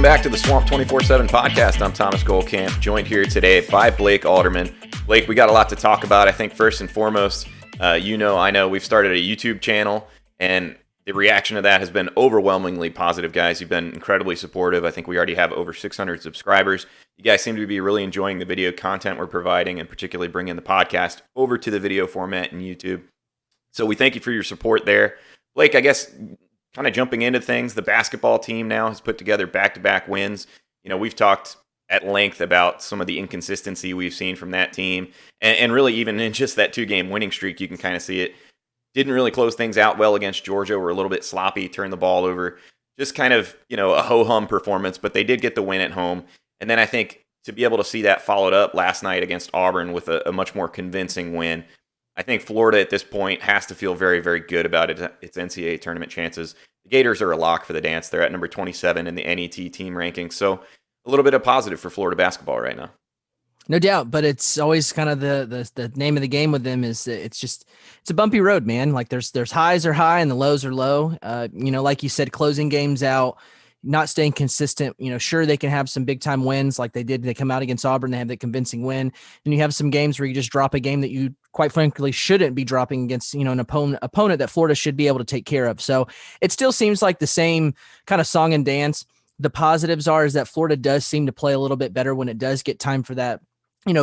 Welcome back to the Swamp247 Podcast. I'm Thomas Goldkamp, joined here today by Blake Alderman. Blake, we got a lot to talk about. I think first and foremost, I know we've started a YouTube channel, and the reaction to that has been overwhelmingly positive, guys. You've been incredibly supportive. I think we already have over 600 subscribers. You guys seem to be really enjoying the video content we're providing, and particularly bringing the podcast over to the video format in YouTube. So we thank you for your support there. Blake, I guess kind of jumping into things, the basketball team now has put together back-to-back wins. You know, we've talked at length about some of the inconsistency we've seen from that team. And really, even in just that two-game winning streak, you can kind of see it. Didn't really close things out well against Georgia. Were a little bit sloppy, turned the ball over. Just kind of, a ho-hum performance, but they did get the win at home. And then I think to be able to see that followed up last night against Auburn with a much more convincing win, I think Florida at this point has to feel very, very good about its NCAA tournament chances. The Gators are a lock for the dance. They're at number 27 in the NET team rankings. So a little bit of positive for Florida basketball right now. No doubt, but it's always kind of the name of the game with them is it's a bumpy road, man. Like there's highs are high and the lows are low. Like you said, closing games out, not staying consistent. Sure, they can have some big time wins like they did. They come out against Auburn, they have that convincing win. And you have some games where you just drop a game that you quite frankly shouldn't be dropping against, an opponent that Florida should be able to take care of. So it still seems like the same kind of song and dance. The positives is that Florida does seem to play a little bit better when it does get time for that,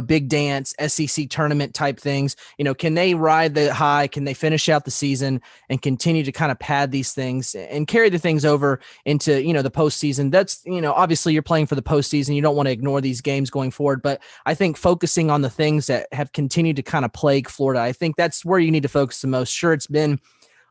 big dance, SEC tournament type things. Can they ride the high? Can they finish out the season and continue to kind of pad these things and carry the things over into, the postseason? That's, obviously you're playing for the postseason. You don't want to ignore these games going forward, but I think focusing on the things that have continued to kind of plague Florida, I think that's where you need to focus the most. Sure, it's been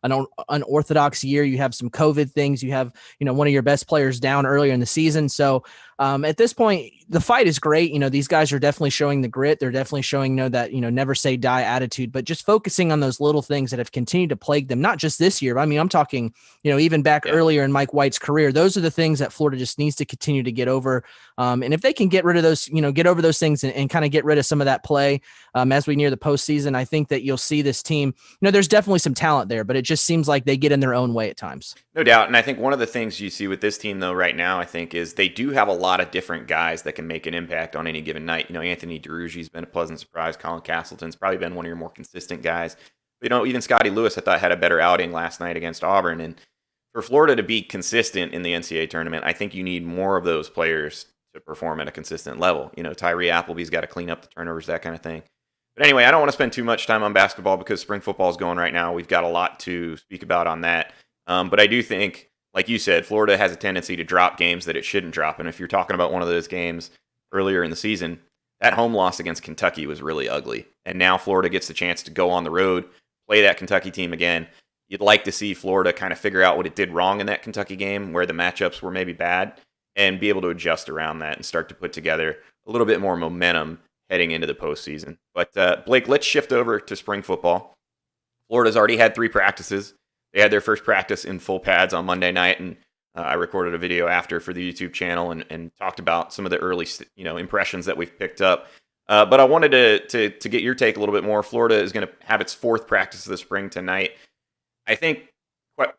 an unorthodox year. You have some COVID things. You have, one of your best players down earlier in the season. So at this point, the fight is great. These guys are definitely showing the grit. They're definitely showing, that, never say die attitude, but just focusing on those little things that have continued to plague them, not just this year. I mean, I'm talking, even back earlier in Mike White's career. Those are the things that Florida just needs to continue to get over. And if they can get rid of those, get over those things and kind of get rid of some of that play as we near the postseason, I think that you'll see this team, there's definitely some talent there, but it just seems like they get in their own way at times. No doubt. And I think one of the things you see with this team, though, right now, I think, is they do have a lot of different guys that can make an impact on any given night. Anthony DeRugi's been a pleasant surprise. Colin Castleton's probably been one of your more consistent guys. But, even Scotty Lewis, I thought, had a better outing last night against Auburn. And for Florida to be consistent in the NCAA tournament, I think you need more of those players to perform at a consistent level. Tyree Appleby's got to clean up the turnovers, that kind of thing. But anyway, I don't want to spend too much time on basketball because spring football is going right now. We've got a lot to speak about on that. But I do think, like you said, Florida has a tendency to drop games that it shouldn't drop. And if you're talking about one of those games earlier in the season, that home loss against Kentucky was really ugly. And now Florida gets the chance to go on the road, play that Kentucky team again. You'd like to see Florida kind of figure out what it did wrong in that Kentucky game, where the matchups were maybe bad, and be able to adjust around that and start to put together a little bit more momentum heading into the postseason. But Blake, let's shift over to spring football. Florida's already had 3 practices. They had their first practice in full pads on Monday night, and I recorded a video after for the YouTube channel and talked about some of the early impressions that we've picked up. But I wanted to get your take a little bit more. Florida is going to have its 4th practice of the spring tonight. I think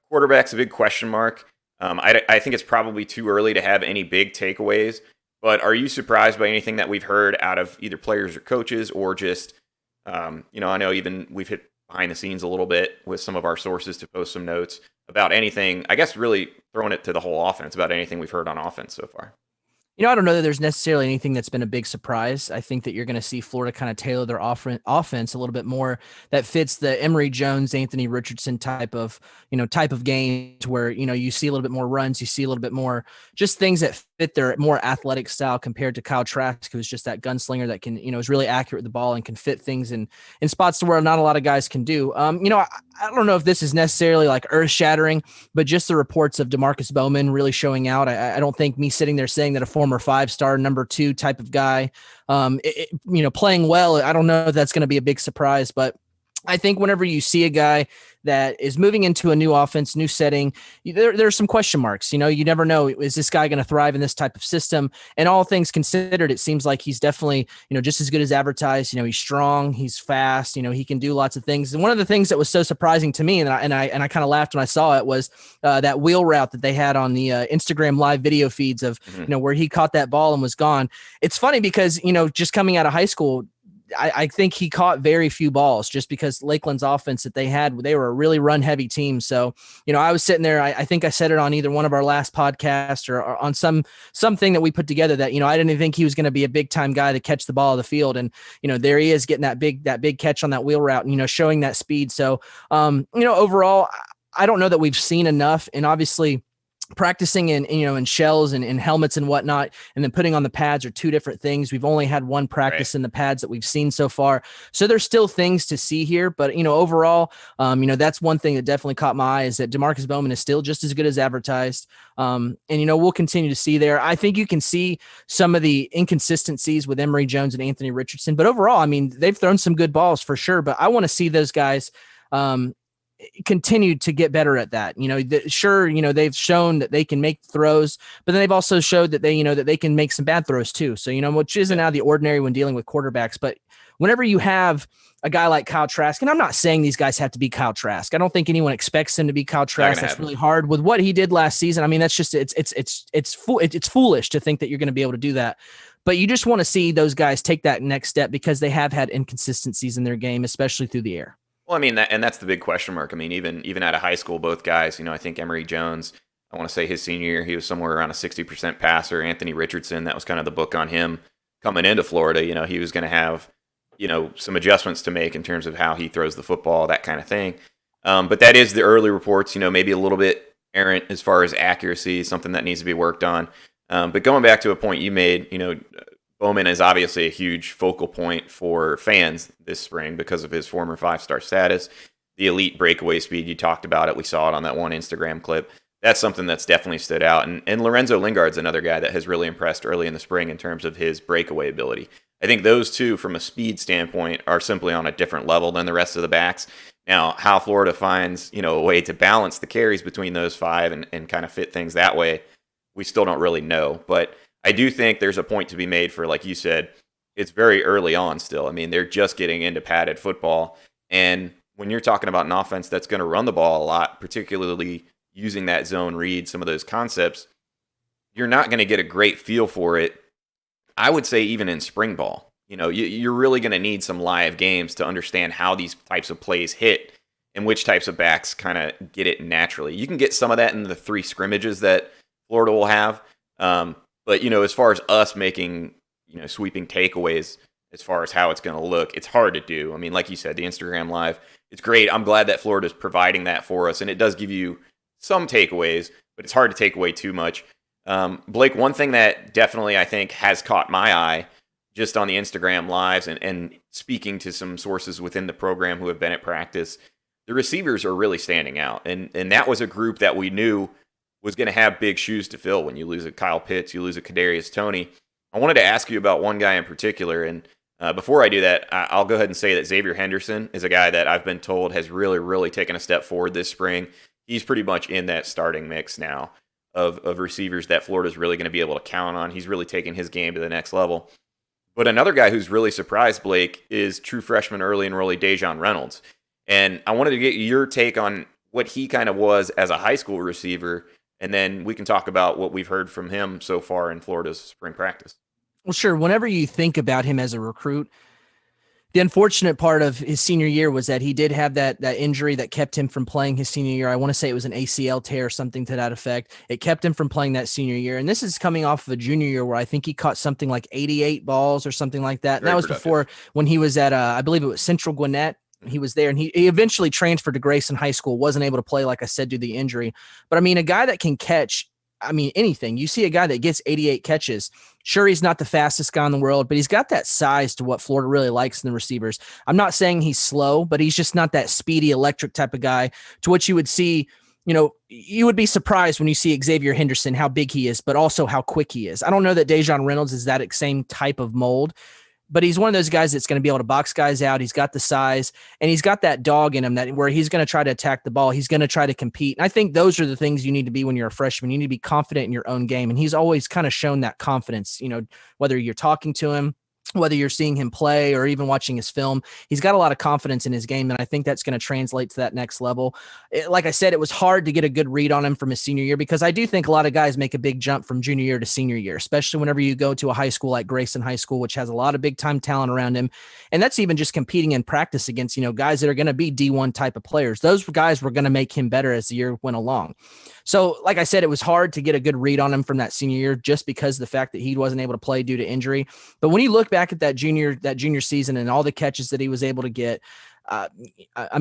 quarterback's a big question mark. I think it's probably too early to have any big takeaways. But are you surprised by anything that we've heard out of either players or coaches, or just, I know even we've hit behind the scenes a little bit with some of our sources to post some notes about anything, I guess really throwing it to the whole offense, about anything we've heard on offense so far? I don't know that there's necessarily anything that's been a big surprise. I think that you're going to see Florida kind of tailor their offense a little bit more that fits the Emory Jones, Anthony Richardson type of game, to where, you see a little bit more runs, you see a little bit more just things that fit their more athletic style compared to Kyle Trask, who's just that gunslinger that can, is really accurate with the ball and can fit things in spots to where not a lot of guys can do. I don't know if this is necessarily like earth shattering, but just the reports of DeMarcus Bowman really showing out. I don't think me sitting there saying that a former 5-star number 2 type of guy, playing well, I don't know if that's going to be a big surprise, but I think whenever you see a guy that is moving into a new offense, new setting, there's some question marks. You never know. Is this guy going to thrive in this type of system? And all things considered, it seems like he's definitely, just as good as advertised. He's strong, he's fast, he can do lots of things. And one of the things that was so surprising to me, and I kind of laughed when I saw it, was that wheel route that they had on the Instagram live video feeds of, where he caught that ball and was gone. It's funny because, just coming out of high school, I think he caught very few balls just because Lakeland's offense that they were a really run heavy team. So, I was sitting there, I think I said it on either one of our last podcasts or on something that we put together that, I didn't even think he was going to be a big time guy to catch the ball of the field. And, there he is getting that big catch on that wheel route and, showing that speed. So, overall, I don't know that we've seen enough, and obviously practicing in shells and in helmets and whatnot, and then putting on the pads are two different things. We've only had one practice in the pads that we've seen so far. So there's still things to see here, but overall, that's one thing that definitely caught my eye is that DeMarcus Bowman is still just as good as advertised. And we'll continue to see there. I think you can see some of the inconsistencies with Emory Jones and Anthony Richardson, but overall, they've thrown some good balls for sure, but I want to see those guys, continued to get better at that. They've shown that they can make throws, but then they've also showed that they can make some bad throws too. So, which isn't out of the ordinary when dealing with quarterbacks, but whenever you have a guy like Kyle Trask, and I'm not saying these guys have to be Kyle Trask. I don't think anyone expects him to be Kyle Trask. That's really hard with what he did last season. That's just, it's foolish to think that you're going to be able to do that. But you just want to see those guys take that next step because they have had inconsistencies in their game, especially through the air. Well, and that's the big question mark. Even out of high school, both guys, I think Emory Jones, I want to say his senior year, he was somewhere around a 60% passer. Anthony Richardson, that was kind of the book on him coming into Florida. He was going to have, some adjustments to make in terms of how he throws the football, that kind of thing. But that is the early reports, maybe a little bit errant as far as accuracy, something that needs to be worked on. But going back to a point you made, Bowman is obviously a huge focal point for fans this spring because of his former 5-star status. The elite breakaway speed, you talked about it. We saw it on that one Instagram clip. That's something that's definitely stood out. And Lorenzo Lingard's another guy that has really impressed early in the spring in terms of his breakaway ability. I think those two, from a speed standpoint, are simply on a different level than the rest of the backs. Now, how Florida finds, a way to balance the carries between those five and kind of fit things that way, we still don't really know. But I do think there's a point to be made for, like you said, it's very early on still. They're just getting into padded football. And when you're talking about an offense that's going to run the ball a lot, particularly using that zone read, some of those concepts, you're not going to get a great feel for it, I would say, even in spring ball. You're really going to need some live games to understand how these types of plays hit and which types of backs kind of get it naturally. You can get some of that in the 3 scrimmages that Florida will have. But, as far as us making, sweeping takeaways as far as how it's going to look, it's hard to do. Like you said, the Instagram Live, it's great. I'm glad that Florida's providing that for us, and it does give you some takeaways, but it's hard to take away too much. Blake, one thing that definitely I think has caught my eye just on the Instagram Lives and speaking to some sources within the program who have been at practice, the receivers are really standing out. And that was a group that we knew was going to have big shoes to fill. When you lose a Kyle Pitts, you lose a Kadarius Toney. I wanted to ask you about one guy in particular, and before I do that, I'll go ahead and say that Xavier Henderson is a guy that I've been told has really, really taken a step forward this spring. He's pretty much in that starting mix now of receivers that Florida's really going to be able to count on. He's really taken his game to the next level. But another guy who's really surprised, Blake, is true freshman early enrollee Dejon Reynolds. And I wanted to get your take on what he kind of was as a high school receiver, and then we can talk about what we've heard from him so far in Florida's spring practice. Well, sure. Whenever you think about him as a recruit, the unfortunate part of his senior year was that he did have that injury that kept him from playing his senior year. I want to say it was an ACL tear or something to that effect. It kept him from playing that senior year. And this is coming off of a junior year where I think he caught something like 88 balls or something like that. And that was before when he was at, I believe it was Central Gwinnett. He was there, and he eventually transferred to Grayson High School, wasn't able to play, like I said, due to the injury. But a guy that can catch, anything. You see a guy that gets 88 catches. Sure, he's not the fastest guy in the world, but he's got that size to what Florida really likes in the receivers. I'm not saying he's slow, but he's just not that speedy, electric type of guy to which you would see. You would be surprised when you see Xavier Henderson, how big he is, but also how quick he is. I don't know that Dejon Reynolds is that same type of mold. but he's one of those guys that's going to be able to box guys out. He's got the size, and he's got that dog in him that where he's going to try to attack the ball. He's going to try to compete. And I think those are the things you need to be when you're a freshman. You need to be confident in your own game. And he's always kind of shown that confidence, whether you're talking to him, whether you're seeing him play or even watching his film, he's got a lot of confidence in his game. And I think that's going to translate to that next level. Like I said, it was hard to get a good read on him from his senior year, because I do think a lot of guys make a big jump from junior year to senior year, especially whenever you go to a high school like Grayson High School, which has a lot of big time talent around him. And that's even just competing in practice against, guys that are going to be D1 type of players. Those guys were going to make him better as the year went along. So like I said, it was hard to get a good read on him from that senior year, just because of the fact that he wasn't able to play due to injury. But when you look back at that junior season and all the catches that he was able to get,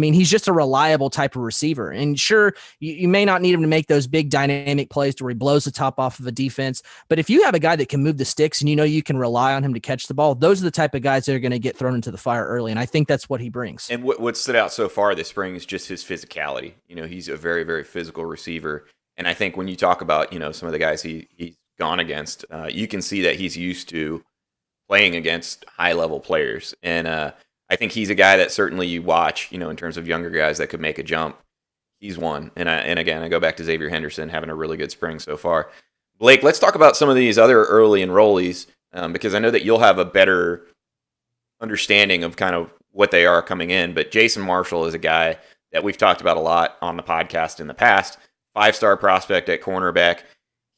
he's just a reliable type of receiver. And sure, you may not need him to make those big dynamic plays to where he blows the top off of a defense. But if you have a guy that can move the sticks and you can rely on him to catch the ball, those are the type of guys that are going to get thrown into the fire early. And I think that's what he brings. And what stood out so far this spring is just his physicality. He's a very, very physical receiver. And I think when you talk about, some of the guys he's gone against, you can see that he's used to playing against high-level players. And I think he's a guy that certainly you watch, in terms of younger guys that could make a jump. He's one. And again, I go back to Xavier Henderson having a really good spring so far. Blake, let's talk about some of these other early enrollees, because I know that you'll have a better understanding of kind of what they are coming in. But Jason Marshall is a guy that we've talked about a lot on the podcast in the past. 5-star prospect at cornerback.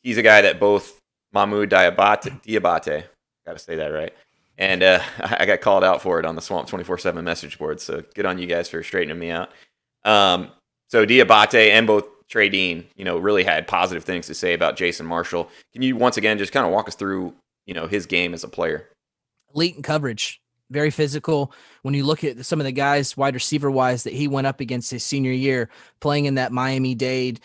He's a guy that both Mahmoud Diabate, got to say that right, and I got called out for it on the Swamp247 message board, so good on you guys for straightening me out. So Diabate and both Trey Dean, really had positive things to say about Jason Marshall. Can you once again just kind of walk us through, his game as a player? Elite in coverage. Very physical. When you look at some of the guys wide receiver wise that he went up against his senior year, playing in that Miami-Dade,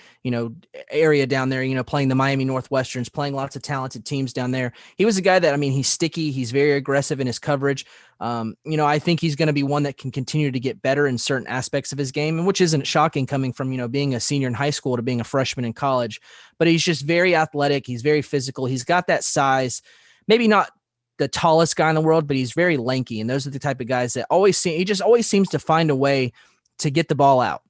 area down there, playing the Miami Northwesterns, playing lots of talented teams down there. He was a guy that, he's sticky. He's very aggressive in his coverage. I think he's going to be one that can continue to get better in certain aspects of his game, and which isn't shocking coming from, being a senior in high school to being a freshman in college. But he's just very athletic. He's very physical. He's got that size, maybe not the tallest guy in the world, but he's very lanky. And those are the type of guys that he just always seems to find a way to get the ball out.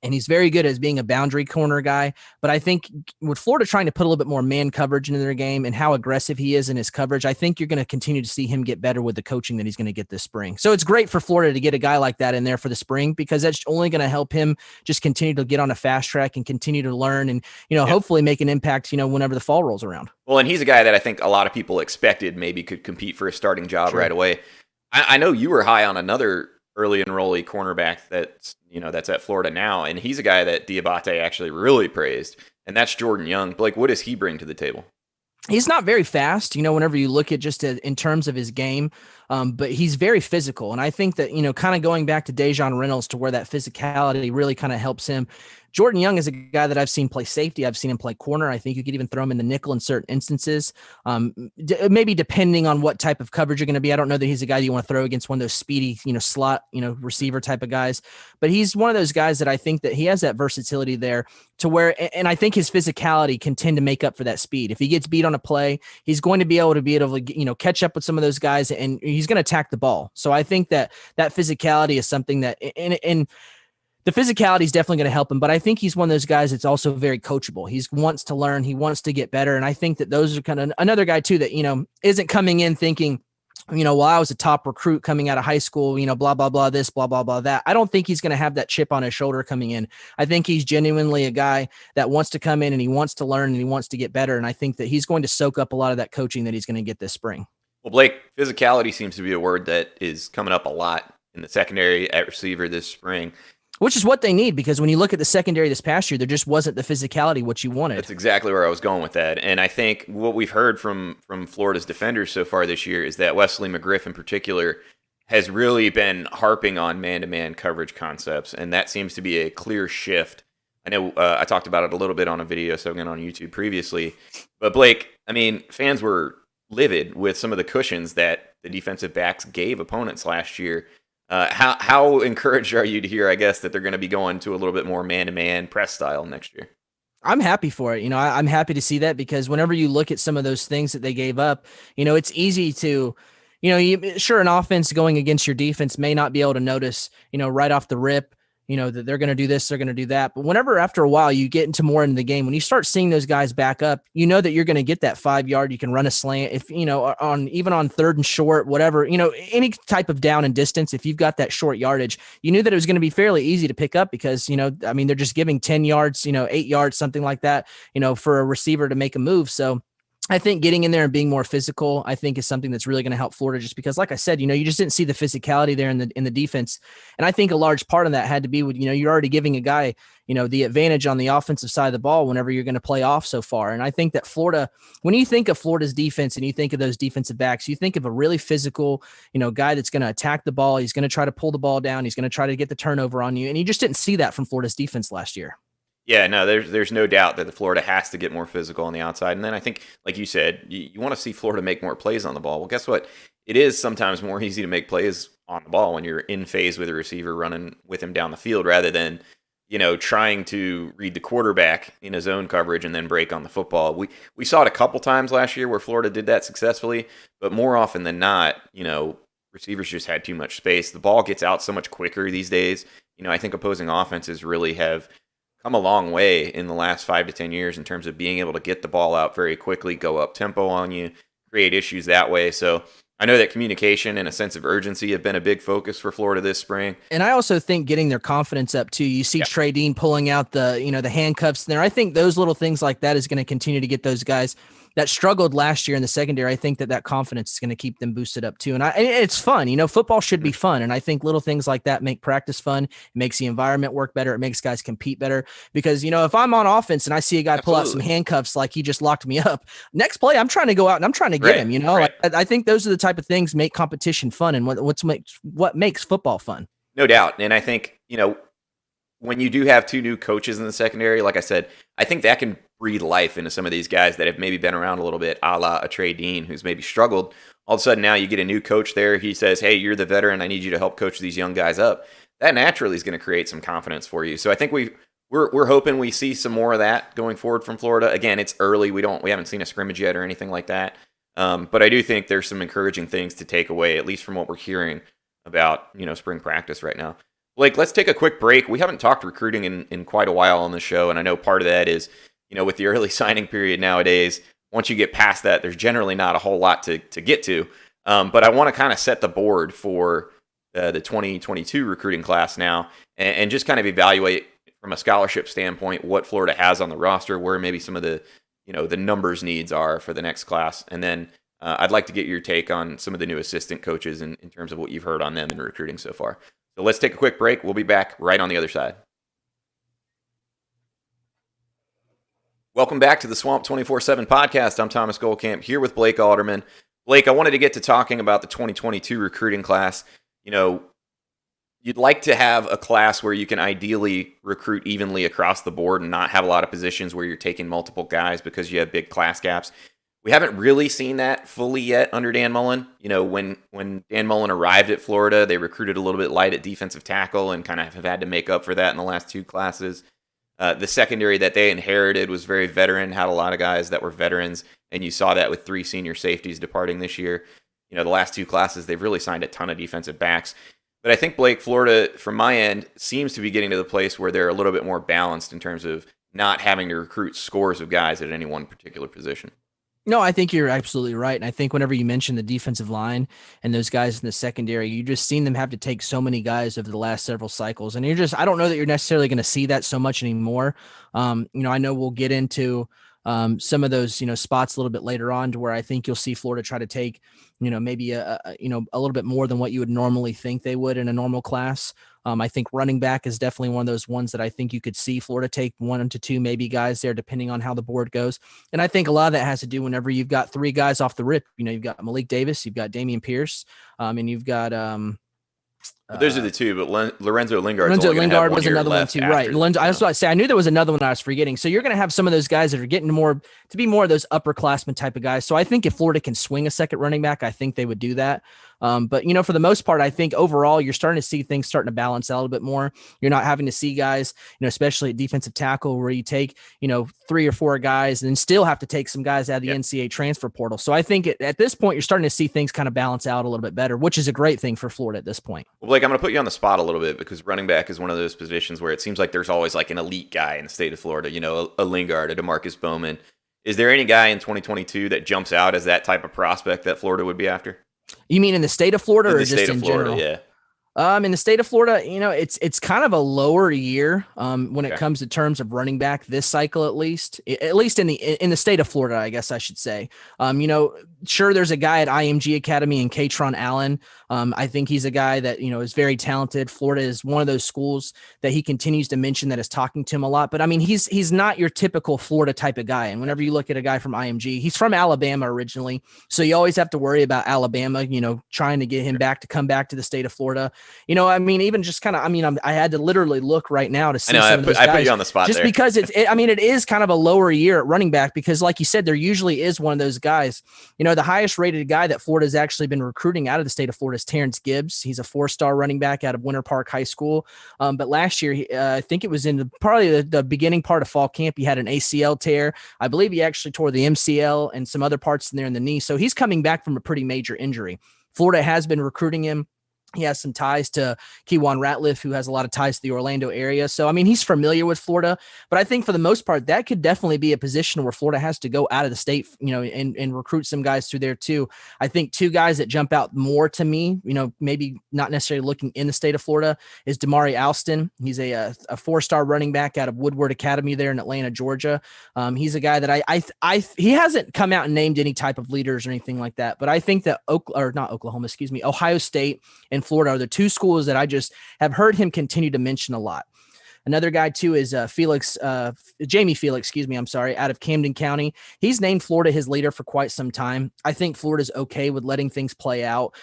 And he's very good as being a boundary corner guy. But I think with Florida trying to put a little bit more man coverage into their game and how aggressive he is in his coverage, I think you're going to continue to see him get better with the coaching that he's going to get this spring. So it's great for Florida to get a guy like that in there for the spring, because that's only going to help him just continue to get on a fast track and continue to learn and, hopefully make an impact, whenever the fall rolls around. Well, and he's a guy that I think a lot of people expected maybe could compete for a starting job right away. I know you were high on another early enrollee cornerback that's at Florida now, and he's a guy that Diabate actually really praised, and that's Jordan Young. Blake, what does he bring to the table? He's not very fast, whenever you look at just in terms of his game, but he's very physical. And I think that, kind of going back to Dejon Reynolds to where that physicality really kind of helps him. Jordan Young is a guy that I've seen play safety. I've seen him play corner. I think you could even throw him in the nickel in certain instances, maybe depending on what type of coverage you're going to be. I don't know that he's a guy you want to throw against one of those speedy, slot, receiver type of guys. But he's one of those guys that I think that he has that versatility there to where, and I think his physicality can tend to make up for that speed. If he gets beat on a play, he's going to be able to, catch up with some of those guys, and he's going to attack the ball. So I think that physicality is something that, and the physicality is definitely going to help him, but I think he's one of those guys that's also very coachable. He wants to learn. He wants to get better. And I think that those are kind of another guy too, that, isn't coming in thinking, well, I was a top recruit coming out of high school, blah, blah, blah, this, blah, blah, blah, that. I don't think he's going to have that chip on his shoulder coming in. I think he's genuinely a guy that wants to come in and he wants to learn and he wants to get better. And I think that he's going to soak up a lot of that coaching that he's going to get this spring. Well, Blake, physicality seems to be a word that is coming up a lot in the secondary at receiver this spring. Which is what they need, because when you look at the secondary this past year, there just wasn't the physicality what you wanted. That's exactly where I was going with that. And I think what we've heard from Florida's defenders so far this year is that Wesley McGriff in particular has really been harping on man-to-man coverage concepts, and that seems to be a clear shift. I know I talked about it a little bit on a video segment on YouTube previously, but Blake, fans were livid with some of the cushions that the defensive backs gave opponents last year. How encouraged are you to hear, I guess, that they're going to be going to a little bit more man-to-man press style next year? I'm happy for it. I'm happy to see that, because whenever you look at some of those things that they gave up, it's easy to, sure, an offense going against your defense may not be able to notice, right off the rip, that they're going to do this, they're going to do that. But whenever after a while you get into more into the game, when you start seeing those guys back up, that you're going to get that 5 yard. You can run a slant if, even on third and short, whatever, any type of down and distance. If you've got that short yardage, you knew that it was going to be fairly easy to pick up because, they're just giving 10 yards, 8 yards, something like that, for a receiver to make a move. So I think getting in there and being more physical, I think, is something that's really going to help Florida, just because, like I said, you just didn't see the physicality there in the defense. And I think a large part of that had to be with, you're already giving a guy, the advantage on the offensive side of the ball whenever you're going to play off so far. And I think that Florida, when you think of Florida's defense and you think of those defensive backs, you think of a really physical, guy that's going to attack the ball. He's going to try to pull the ball down. He's going to try to get the turnover on you. And you just didn't see that from Florida's defense last year. Yeah, no, there's no doubt that the Florida has to get more physical on the outside. And then I think, like you said, you want to see Florida make more plays on the ball. Well, guess what? It is sometimes more easy to make plays on the ball when you're in phase with a receiver running with him down the field rather than, trying to read the quarterback in his own coverage and then break on the football. We saw it a couple times last year where Florida did that successfully, but more often than not, receivers just had too much space. The ball gets out so much quicker these days. I think opposing offenses really have come a long way in the last 5 to 10 years in terms of being able to get the ball out very quickly, go up tempo on you, create issues that way. So I know that communication and a sense of urgency have been a big focus for Florida this spring. And I also think getting their confidence up too. You see Trey Dean pulling out the handcuffs there. I think those little things like that is going to continue to get those guys that struggled last year in the secondary. I think that confidence is going to keep them boosted up too. And it's fun, football should be fun. And I think little things like that make practice fun. It makes the environment work better. It makes guys compete better because, if I'm on offense and I see a guy pull out some handcuffs, like he just locked me up, next play, I'm trying to go out and I'm trying to get him, Right. Like, I think those are the type of things make competition fun and what makes football fun. No doubt. And I think, when you do have 2 new coaches in the secondary, like I said, I think that can breathe life into some of these guys that have maybe been around a little bit, a la a Trey Dean, who's maybe struggled. All of a sudden now you get a new coach there. He says, hey, you're the veteran. I need you to help coach these young guys up. That naturally is going to create some confidence for you. So I think we're hoping we see some more of that going forward from Florida. Again, it's early. We haven't seen a scrimmage yet or anything like that. But I do think there's some encouraging things to take away, at least from what we're hearing about, spring practice right now. Blake, let's take a quick break. We haven't talked recruiting in quite a while on the show, and I know part of that is, with the early signing period nowadays, once you get past that, there's generally not a whole lot to get to. But I want to kind of set the board for the 2022 recruiting class now and just kind of evaluate from a scholarship standpoint what Florida has on the roster, where maybe some of the, the numbers needs are for the next class. And then I'd like to get your take on some of the new assistant coaches in terms of what you've heard on them in recruiting so far. So let's take a quick break. We'll be back right on the other side. Welcome back to the Swamp247 Podcast. I'm Thomas Goldkamp here with Blake Alderman. Blake, I wanted to get to talking about the 2022 recruiting class. You'd like to have a class where you can ideally recruit evenly across the board and not have a lot of positions where you're taking multiple guys because you have big class gaps. We haven't really seen that fully yet under Dan Mullen. When Dan Mullen arrived at Florida, they recruited a little bit light at defensive tackle and kind of have had to make up for that in the last 2 classes. The secondary that they inherited was very veteran, had a lot of guys that were veterans, and you saw that with 3 senior safeties departing this year. The last 2 classes, they've really signed a ton of defensive backs. But I think, Blake, Florida, from my end, seems to be getting to the place where they're a little bit more balanced in terms of not having to recruit scores of guys at any one particular position. No, I think you're absolutely right. And I think whenever you mention the defensive line and those guys in the secondary, you just seen them have to take so many guys over the last several cycles. And I don't know that you're necessarily going to see that so much anymore. I know we'll get into some of those, spots a little bit later on to where I think you'll see Florida try to take, maybe a little bit more than what you would normally think they would in a normal class. I think running back is definitely one of those ones that I think you could see Florida take 1 to 2 maybe guys there, depending on how the board goes. And I think a lot of that has to do whenever you've got 3 guys off the rip. You've got Malik Davis, you've got Damian Pierce, and you've got But those are the two. But Lorenzo Lingard was another one too, right? I was about to say, I knew there was another one I was forgetting. So you're going to have some of those guys that are getting to be more of those upperclassmen type of guys. So I think if Florida can swing a second running back, I think they would do that. But, for the most part, I think overall you're starting to see things starting to balance out a little bit more. You're not having to see guys, especially at defensive tackle where you take, 3 or 4 guys and then still have to take some guys out of the NCAA transfer portal. So I think at this point, you're starting to see things kind of balance out a little bit better, which is a great thing for Florida at this point. Well, Blake, I'm going to put you on the spot a little bit because running back is one of those positions where it seems like there's always like an elite guy in the state of Florida, a Lingard, a DeMarcus Bowman. Is there any guy in 2022 that jumps out as that type of prospect that Florida would be after? You mean in the state of Florida or just in general? Yeah. In the state of Florida, it's kind of a lower year when it comes to terms of running back this cycle, at least in the state of Florida, I guess I should say. Sure, there's a guy at IMG Academy in Katron Allen. I think he's a guy that is very talented. Florida is one of those schools that he continues to mention that is talking to him a lot. But I mean, he's not your typical Florida type of guy. And whenever you look at a guy from IMG, he's from Alabama originally, so you always have to worry about Alabama. Trying to get him to come back to the state of Florida. Even just kind of, I had to literally look right now to see some of those guys. I put you on the spot just there. Because it is kind of a lower year at running back because like you said, there usually is one of those guys, the highest rated guy that Florida has actually been recruiting out of the state of Florida is Terence Gibbs. He's a 4-star running back out of Winter Park High School. But last year, I think it was in probably the beginning part of fall camp, he had an ACL tear. I believe he actually tore the MCL and some other parts in there in the knee. So he's coming back from a pretty major injury. Florida has been recruiting him. He has some ties to Kewan Ratliff, who has a lot of ties to the Orlando area. So, he's familiar with Florida, but I think for the most part, that could definitely be a position where Florida has to go out of the state, and recruit some guys through there too. I think 2 guys that jump out more to me, maybe not necessarily looking in the state of Florida, is Damari Austin. He's a 4-star running back out of Woodward Academy there in Atlanta, Georgia. He's a guy that he hasn't come out and named any type of leaders or anything like that, but I think that Ohio State and Florida are the 2 schools that I just have heard him continue to mention a lot. Another guy too is Jamie Felix, out of Camden County. He's named Florida his leader for quite some time. I think Florida's okay with letting things play out.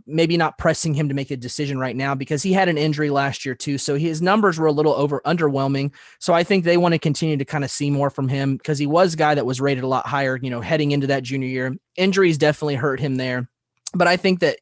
Maybe not pressing him to make a decision right now because he had an injury last year too. So his numbers were a little underwhelming. So I think they want to continue to kind of see more from him because he was a guy that was rated a lot higher, heading into that junior year. Injuries definitely hurt him there. But I think that,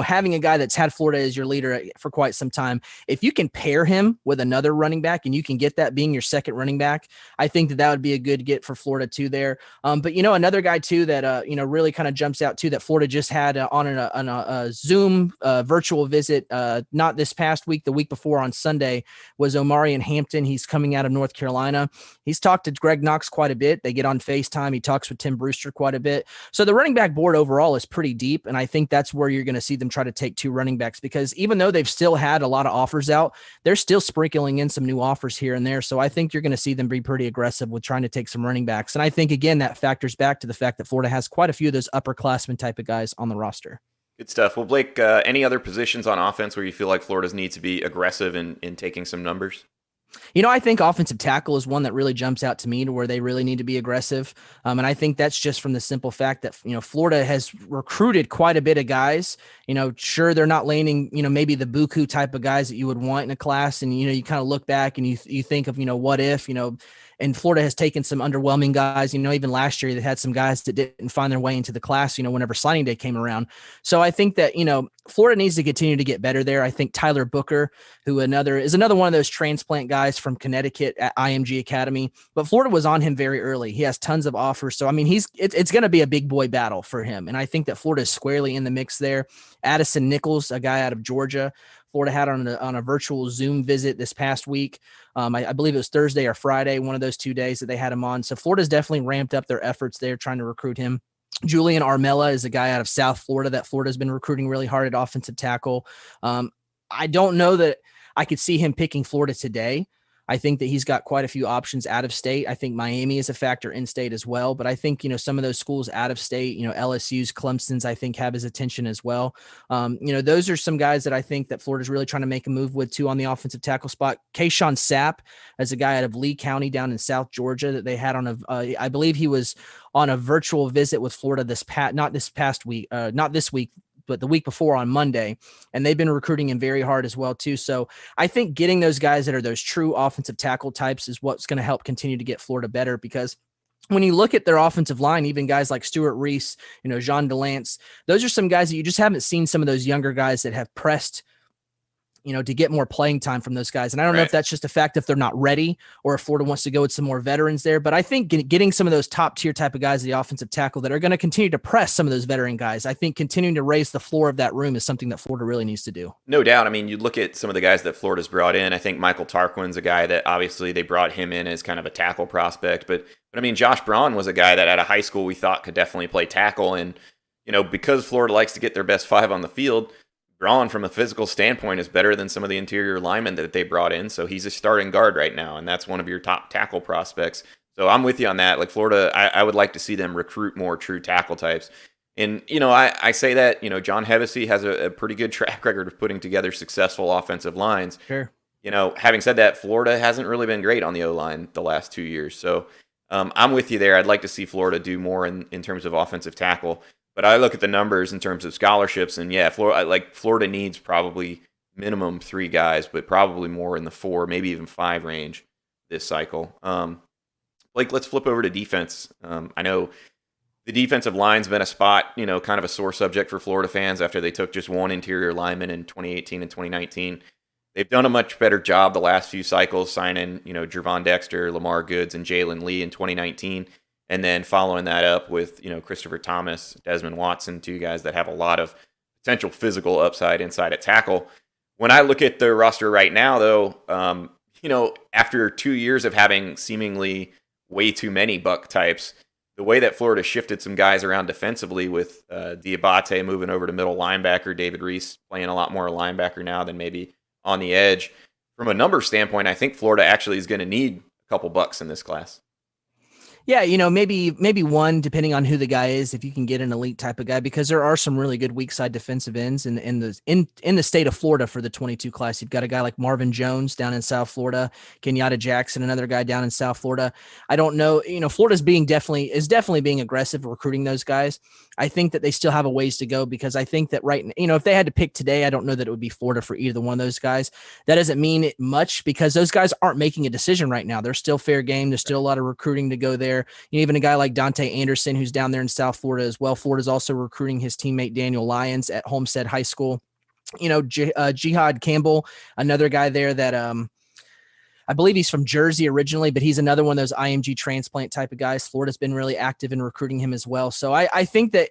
having a guy that's had Florida as your leader for quite some time, if you can pair him with another running back and you can get that being your second running back, I think that would be a good get for Florida too there. But, another guy too that, really kind of jumps out too that Florida just had on a Zoom virtual visit, not this past week, the week before on Sunday, was Omarion Hampton. He's coming out of North Carolina. He's talked to Greg Knox quite a bit. They get on FaceTime. He talks with Tim Brewster quite a bit. So the running back board overall is pretty deep. And I think that's where you're going to see them try to take 2 running backs because even though they've still had a lot of offers out, they're still sprinkling in some new offers here and there. So I think you're going to see them be pretty aggressive with trying to take some running backs. And I think, again, that factors back to the fact that Florida has quite a few of those upperclassmen type of guys on the roster. Good stuff. Well, Blake, any other positions on offense where you feel like Florida's needs to be aggressive in taking some numbers? I think offensive tackle is one that really jumps out to me to where they really need to be aggressive. And I think that's just from the simple fact that, Florida has recruited quite a bit of guys. Sure, they're not landing, maybe the Buku type of guys that you would want in a class. And, you kind of look back and you think of, what if, and Florida has taken some underwhelming guys. Even last year they had some guys that didn't find their way into the class, whenever signing day came around. So I think that, Florida needs to continue to get better there. I think Tyler Booker, who is another one of those transplant guys from Connecticut at IMG Academy, but Florida was on him very early. He has tons of offers. So, it's going to be a big boy battle for him. And I think that Florida is squarely in the mix there. Addison Nichols, a guy out of Georgia, Florida had on a virtual Zoom visit this past week. I believe it was Thursday or Friday, one of those 2 days that they had him on. So Florida's definitely ramped up their efforts there trying to recruit him. Julian Armella is a guy out of South Florida that Florida's been recruiting really hard at offensive tackle. I don't know that I could see him picking Florida today. I think that he's got quite a few options out of state. I think Miami is a factor in state as well, but I think, some of those schools out of state, LSU's, Clemson's, I think have his attention as well. Those are some guys that I think that Florida's really trying to make a move with too on the offensive tackle spot. Kashan Sapp as a guy out of Lee County down in South Georgia that they had on I believe he was on a virtual visit with Florida not this week, but the week before on Monday, and they've been recruiting him very hard as well too. So I think getting those guys that are those true offensive tackle types is what's going to help continue to get Florida better, because when you look at their offensive line, even guys like Stuart Reese, Jean Delance, those are some guys that you just haven't seen, some of those younger guys that have pressed, to get more playing time from those guys. And I don't know if that's just a fact if they're not ready or if Florida wants to go with some more veterans there. But I think getting some of those top tier type of guys, the offensive tackle, that are going to continue to press some of those veteran guys, I think continuing to raise the floor of that room is something that Florida really needs to do. No doubt. I mean, you look at some of the guys that Florida's brought in. I think Michael Tarquin's a guy that obviously they brought him in as kind of a tackle prospect. But I mean, Josh Braun was a guy that out of high school we thought could definitely play tackle. And, because Florida likes to get their best five on the field, Braun, from a physical standpoint, is better than some of the interior linemen that they brought in. So he's a starting guard right now, and that's one of your top tackle prospects. So I'm with you on that. Like Florida, I would like to see them recruit more true tackle types. And, I say that, John Hevesy has a pretty good track record of putting together successful offensive lines. Sure. Having said that, Florida hasn't really been great on the O-line the last 2 years. So I'm with you there. I'd like to see Florida do more in terms of offensive tackle. But I look at the numbers in terms of scholarships, and Florida needs probably minimum 3 guys, but probably more in the 4, maybe even 5 range this cycle. Blake, let's flip over to defense. I know the defensive line's been a spot, kind of a sore subject for Florida fans after they took just one interior lineman in 2018 and 2019. They've done a much better job the last few cycles, signing, Jervon Dexter, Lamar Goods, and Jalen Lee in 2019. And then following that up with, Christopher Thomas, Desmond Watson, 2 guys that have a lot of potential physical upside inside at tackle. When I look at the roster right now, though, after 2 years of having seemingly way too many buck types, the way that Florida shifted some guys around defensively with Diabate moving over to middle linebacker, David Reese playing a lot more linebacker now than maybe on the edge. From a number standpoint, I think Florida actually is going to need a couple bucks in this class. Yeah, maybe one, depending on who the guy is, if you can get an elite type of guy, because there are some really good weak side defensive ends in the state of Florida for the 22 class. You've got a guy like Marvin Jones down in South Florida, Kenyatta Jackson, another guy down in South Florida. I don't know, Florida's definitely being aggressive recruiting those guys. I think that they still have a ways to go, because I think that if they had to pick today, I don't know that it would be Florida for either one of those guys. That doesn't mean much, because those guys aren't making a decision right now. They're still fair game. There's still a lot of recruiting to go there. Even a guy like Dante Anderson, who's down there in South Florida as well. Florida's also recruiting his teammate Daniel Lyons at Homestead High School. Jihad Campbell, another guy there that I believe he's from Jersey originally, but he's another one of those IMG transplant type of guys. Florida's been really active in recruiting him as well. So I think that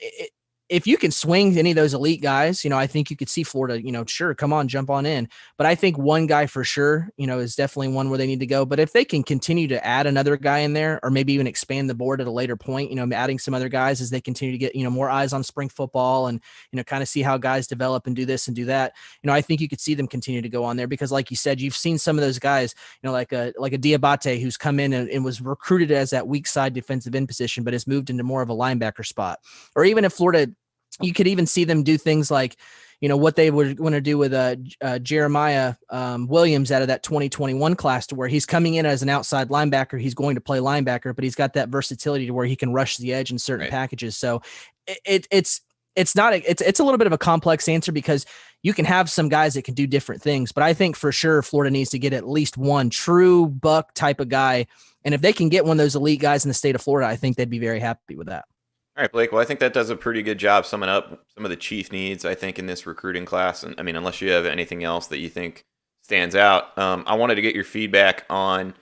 if you can swing any of those elite guys, I think you could see Florida, sure, come on, jump on in. But I think one guy for sure, is definitely one where they need to go. But if they can continue to add another guy in there, or maybe even expand the board at a later point, adding some other guys as they continue to get, more eyes on spring football and, kind of see how guys develop and do this and do that. I think you could see them continue to go on there, because like you said, you've seen some of those guys, like a Diabate, who's come in and was recruited as that weak side defensive end position, but has moved into more of a linebacker spot. Or even if Florida, you could even see them do things like, what they would want to do with Jeremiah Williams out of that 2021 class, to where he's coming in as an outside linebacker. He's going to play linebacker, but he's got that versatility to where he can rush the edge in certain packages. So it's a little bit of a complex answer, because you can have some guys that can do different things, but I think for sure Florida needs to get at least one true buck type of guy. And if they can get one of those elite guys in the state of Florida, I think they'd be very happy with that. All right, Blake. Well, I think that does a pretty good job summing up some of the chief needs, I think, in this recruiting class. And I mean, unless you have anything else that you think stands out, I wanted to get your feedback on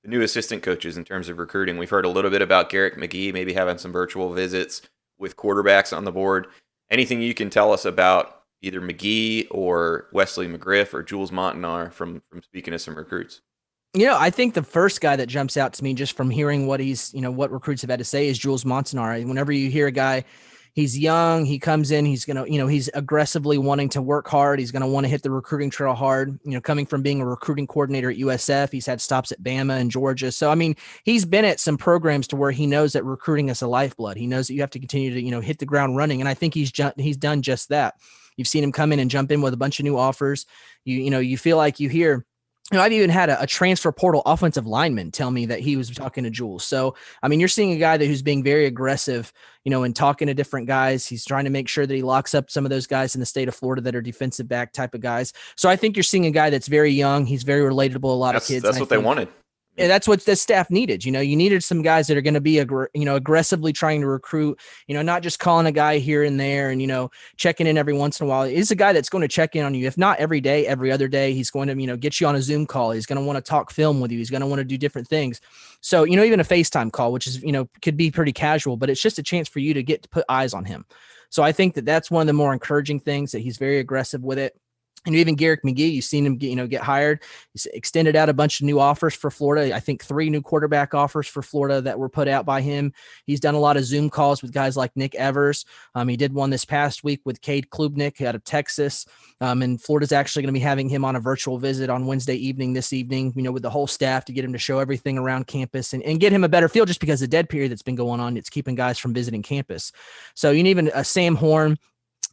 the new assistant coaches in terms of recruiting. We've heard a little bit about Garrick McGee, maybe having some virtual visits with quarterbacks on the board. Anything you can tell us about either McGee or Wesley McGriff or Jules Montanar from speaking to some recruits? I think the first guy that jumps out to me just from hearing what what recruits have had to say is Jules Montanar. Whenever you hear a guy, he's young, he comes in, he's going to, he's aggressively wanting to work hard. He's going to want to hit the recruiting trail hard, coming from being a recruiting coordinator at USF. He's had stops at Bama and Georgia. So, I mean, he's been at some programs to where he knows that recruiting is a lifeblood. He knows that you have to continue to, hit the ground running. And I think he's done just that. You've seen him come in and jump in with a bunch of new offers. You feel like you hear I've even had a transfer portal offensive lineman tell me that he was talking to Jules. So, I mean, you're seeing a guy who's being very aggressive, and talking to different guys. He's trying to make sure that he locks up some of those guys in the state of Florida that are defensive back type of guys. So I think you're seeing a guy that's very young. He's very relatable. A lot of kids. That's what they wanted. And that's what the staff needed. You needed some guys that are going to be, aggressively trying to recruit, not just calling a guy here and there and, checking in every once in a while. He's a guy that's going to check in on you. If not every day, every other day, he's going to, get you on a Zoom call. He's going to want to talk film with you. He's going to want to do different things. So, even a FaceTime call, which is, could be pretty casual, but it's just a chance for you to get to put eyes on him. So I think that that's one of the more encouraging things, that he's very aggressive with it. And even Garrick McGee, you've seen him get hired. He's extended out a bunch of new offers for Florida. I think 3 new quarterback offers for Florida that were put out by him. He's done a lot of Zoom calls with guys like Nick Evers. He did one this past week with Cade Klubnik out of Texas. And Florida's actually going to be having him on a virtual visit on Wednesday evening, this evening, with the whole staff, to get him to show everything around campus and get him a better feel, just because the dead period that's been going on, it's keeping guys from visiting campus. So even Sam Horn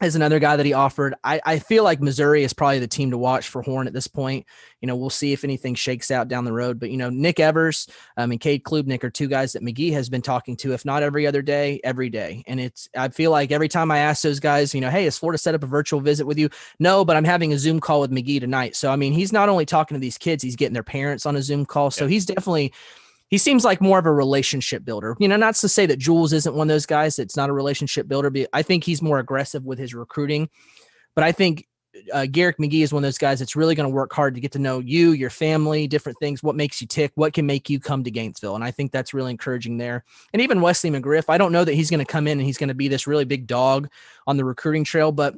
is another guy that he offered. I feel like Missouri is probably the team to watch for Horn at this point. We'll see if anything shakes out down the road. But, Nick Evers and Cade Klubnik are 2 guys that McGee has been talking to, if not every other day, every day. And I feel like every time I ask those guys, hey, is Florida set up a virtual visit with you? No, but I'm having a Zoom call with McGee tonight. So, he's not only talking to these kids, he's getting their parents on a Zoom call. So he's definitely – he seems like more of a relationship builder. Not to say that Jules isn't one of those guys that's not a relationship builder, but I think he's more aggressive with his recruiting. But I think Garrick McGee is one of those guys that's really going to work hard to get to know you, your family, different things, what makes you tick, what can make you come to Gainesville. And I think that's really encouraging there. And even Wesley McGriff, I don't know that he's going to come in and he's going to be this really big dog on the recruiting trail, but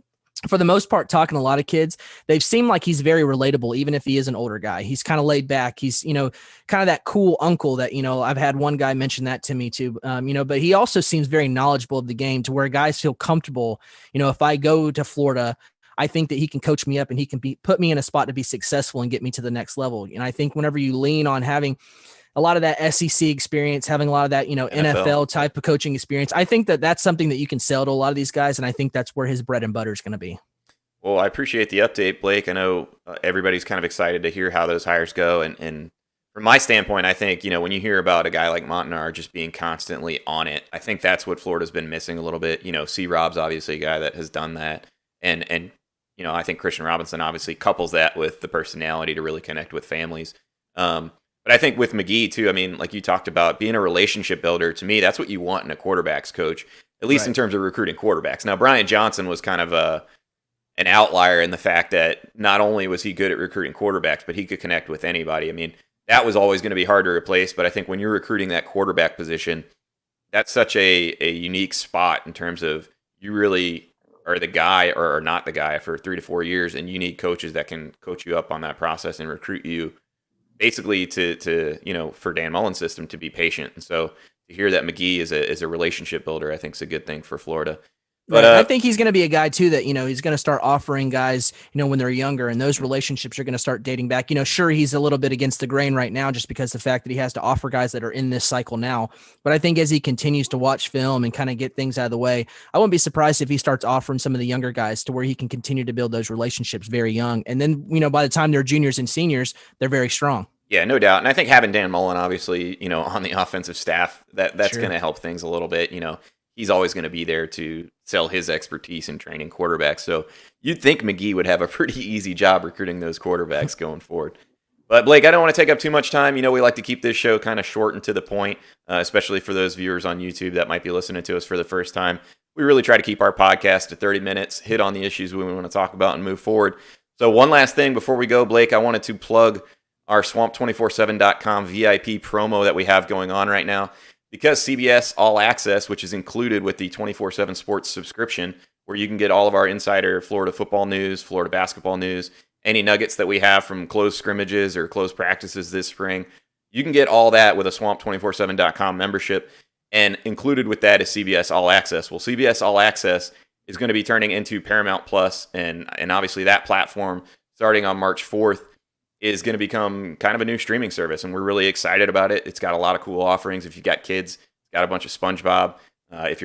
for the most part, talking to a lot of kids, they've seemed like he's very relatable, even if he is an older guy. He's kind of laid back. He's, kind of that cool uncle that, I've had one guy mention that to me too, but he also seems very knowledgeable of the game, to where guys feel comfortable. If I go to Florida, I think that he can coach me up and he can put me in a spot to be successful and get me to the next level. And I think whenever you lean on having a lot of that SEC experience, having a lot of that, NFL type of coaching experience, I think that that's something that you can sell to a lot of these guys. And I think that's where his bread and butter is going to be. Well, I appreciate the update, Blake. I know everybody's kind of excited to hear how those hires go. And from my standpoint, I think, when you hear about a guy like Montanar just being constantly on it, I think that's what Florida's been missing a little bit. C. Rob's obviously a guy that has done that. And I think Christian Robinson obviously couples that with the personality to really connect with families. But I think with McGee too, like you talked about, being a relationship builder, to me, that's what you want in a quarterbacks coach, at least in terms of recruiting quarterbacks. Now, Brian Johnson was kind of an outlier in the fact that not only was he good at recruiting quarterbacks, but he could connect with anybody. That was always going to be hard to replace, but I think when you're recruiting that quarterback position, that's such a unique spot in terms of you really are the guy or not the guy for 3 to 4 years, and you need coaches that can coach you up on that process and recruit you basically to for Dan Mullen's system to be patient. And so to hear that McGee is a relationship builder, I think is a good thing for Florida. But I think he's going to be a guy too that, he's going to start offering guys, when they're younger, and those relationships are going to start dating back. Sure, he's a little bit against the grain right now, just because the fact that he has to offer guys that are in this cycle now. But I think as he continues to watch film and kind of get things out of the way, I wouldn't be surprised if he starts offering some of the younger guys to where he can continue to build those relationships very young. And then, by the time they're juniors and seniors, they're very strong. Yeah, no doubt. And I think having Dan Mullen, obviously, on the offensive staff, that's Sure. going to help things a little bit. He's always going to be there to sell his expertise in training quarterbacks. So you'd think McGee would have a pretty easy job recruiting those quarterbacks going forward. But Blake, I don't want to take up too much time. We like to keep this show kind of short and to the point, especially for those viewers on YouTube that might be listening to us for the first time. We really try to keep our podcast to 30 minutes, hit on the issues we want to talk about, and move forward. So one last thing before we go, Blake, I wanted to plug our Swamp247.com VIP promo that we have going on right now. Because CBS All Access, which is included with the 24/7 Sports subscription, where you can get all of our insider Florida football news, Florida basketball news, any nuggets that we have from closed scrimmages or closed practices this spring, you can get all that with a Swamp247.com membership. And included with that is CBS All Access. Well, CBS All Access is going to be turning into Paramount Plus, and obviously that platform, starting on March 4th, is going to become kind of a new streaming service, and we're really excited about it. It's got a lot of cool offerings. If you've got kids, it's got a bunch of SpongeBob. If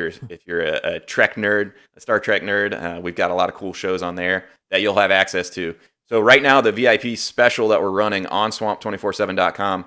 you're a Trek nerd, a Star Trek nerd, we've got a lot of cool shows on there that you'll have access to. So right now, the VIP special that we're running on swamp247.com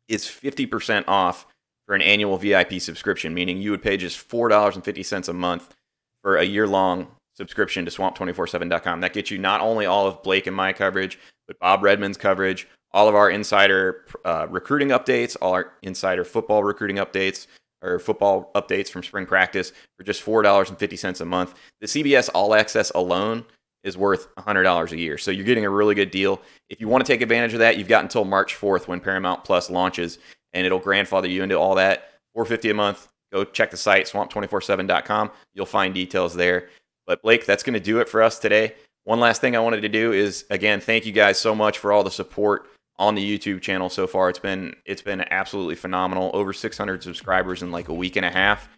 is 50% off for an annual VIP subscription, meaning you would pay just $4.50 a month for a year-long subscription to swamp247.com. That gets you not only all of Blake and my coverage, but Bob Redmond's coverage, all of our insider recruiting updates, all our insider football recruiting updates, or football updates from spring practice for just $4.50 a month. The CBS All Access alone is worth $100 a year. So you're getting a really good deal. If you want to take advantage of that, you've got until March 4th when Paramount Plus launches, and it'll grandfather you into all that. $4.50 a month. Go check the site, swamp247.com. You'll find details there. But Blake, that's going to do it for us today. One last thing I wanted to do is, again, thank you guys so much for all the support on the YouTube channel so far. It's been absolutely phenomenal. Over 600 subscribers in like a week and a half.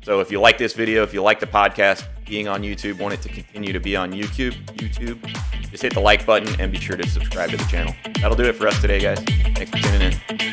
So if you like this video, if you like the podcast being on YouTube, want it to continue to be on YouTube, just hit the like button and be sure to subscribe to the channel. That'll do it for us today, guys. Thanks for tuning in.